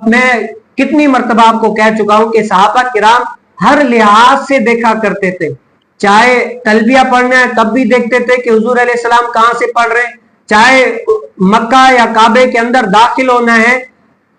میں کتنی مرتبہ آپ کو کہہ چکا ہوں کہ صحابہ کرام ہر لحاظ سے دیکھا کرتے تھے. چاہے تلبیہ پڑھنا ہے تب بھی دیکھتے تھے کہ حضور علیہ السلام کہاں سے پڑھ رہے ہیں. چاہے مکہ یا کعبے کے اندر داخل ہونا ہے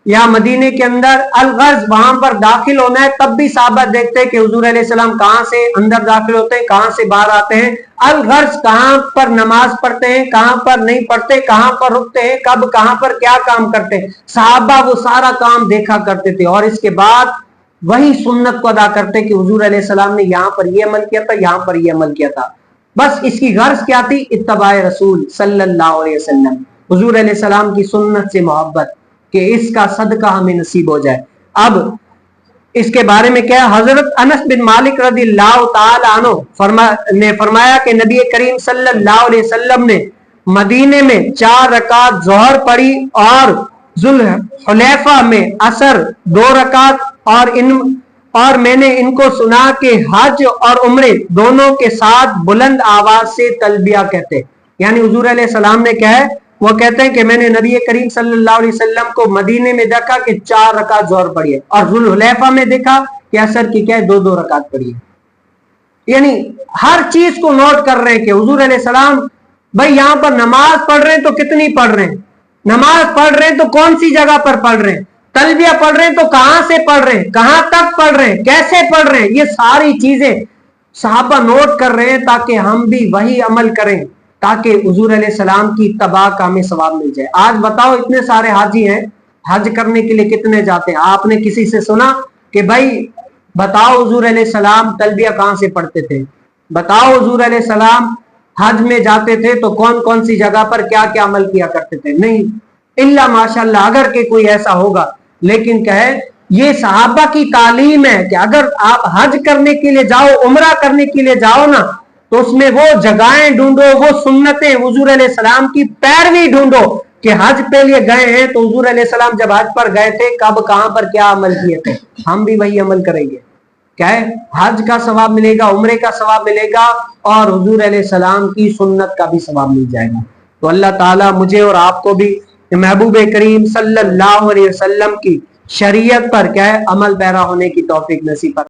یا مدینے کے اندر الغرض وہاں پر داخل ہونا ہے تب بھی صحابہ دیکھتے کہ حضور علیہ السلام کہاں سے اندر داخل ہوتے ہیں, کہاں سے باہر آتے ہیں, الغرض کہاں پر نماز پڑھتے ہیں, کہاں پر نہیں پڑھتے, کہاں پر رکتے ہیں, کب کہاں پر کیا کام کرتے ہیں. صحابہ وہ سارا کام دیکھا کرتے تھے اور اس کے بعد وہی سنت کو ادا کرتے کہ حضور علیہ السلام نے یہاں پر یہ عمل کیا تھا, یہاں پر یہ عمل کیا تھا. بس اس کی غرض کیا تھی؟ اتباع رسول صلی اللہ علیہ وسلم, حضور علیہ السلام کی سنت سے محبت کہ اس کا صدقہ ہمیں نصیب ہو جائے. اب اس کے بارے میں کیا؟ حضرت انس بن مالک رضی اللہ تعالی عنہ نے فرمایا کہ نبی کریم صلی اللہ علیہ وسلم نے مدینے میں 4 رکعت ظہر پڑھی اور ذوالحلیفہ میں عصر 2 رکعت اور میں نے ان کو سنا کہ حج اور عمرے دونوں کے ساتھ بلند آواز سے تلبیہ کہتے. یعنی حضور علیہ السلام نے کہا ہے, وہ کہتے ہیں کہ میں نے نبی کریم صلی اللہ علیہ وسلم کو مدینے میں دیکھا کہ 4 رکعت ظہر پڑھی ہے اور ذوالحلیفہ میں دیکھا کہ عصر کی کیا ہے 2 رکعت پڑھی ہے. یعنی ہر چیز کو نوٹ کر رہے ہیں کہ حضور علیہ السلام بھائی یہاں پر نماز پڑھ رہے ہیں تو کتنی پڑھ رہے ہیں, نماز پڑھ رہے ہیں تو کون سی جگہ پر پڑھ رہے ہیں, تلبیہ پڑھ رہے ہیں تو کہاں سے پڑھ رہے ہیں, کہاں تک پڑھ رہے ہیں, کیسے پڑھ رہے ہیں. یہ ساری چیزیں صحابہ نوٹ کر رہے ہیں تاکہ ہم بھی وہی عمل کریں, تاکہ حضور علیہ السلام کی اتباع کا ہمیں ثواب مل جائے. آج بتاؤ اتنے سارے حاجی ہیں, حج کرنے کے لیے کتنے جاتے ہیں؟ آپ نے کسی سے سنا کہ بھائی بتاؤ حضور علیہ السلام تلبیہ کہاں سے پڑھتے تھے, بتاؤ حضور علیہ السلام حج میں جاتے تھے تو کون کون سی جگہ پر کیا کیا عمل کیا کرتے تھے؟ نہیں, الا ماشاءاللہ اگر کہ کوئی ایسا ہوگا. لیکن کہے یہ صحابہ کی تعلیم ہے کہ اگر آپ حج کرنے کے لیے جاؤ, عمرہ کرنے کے لیے جاؤ نا, تو اس میں وہ جگہیں ڈھونڈو, وہ سنتیں حضور علیہ السلام کی پیروی ڈھونڈو کہ حج پہ لیے گئے ہیں تو حضور علیہ السلام جب حج پر گئے تھے کب کہاں پر کیا عمل کیے تھے, ہم بھی وہی عمل کریں گے. کیا ہے, حج کا ثواب ملے گا, عمرے کا ثواب ملے گا اور حضور علیہ السلام کی سنت کا بھی ثواب مل جائے گا. تو اللہ تعالیٰ مجھے اور آپ کو بھی محبوب کریم صلی اللہ علیہ وسلم کی شریعت پر کیا ہے عمل پیرا ہونے کی توفیق نصیب فرمائے.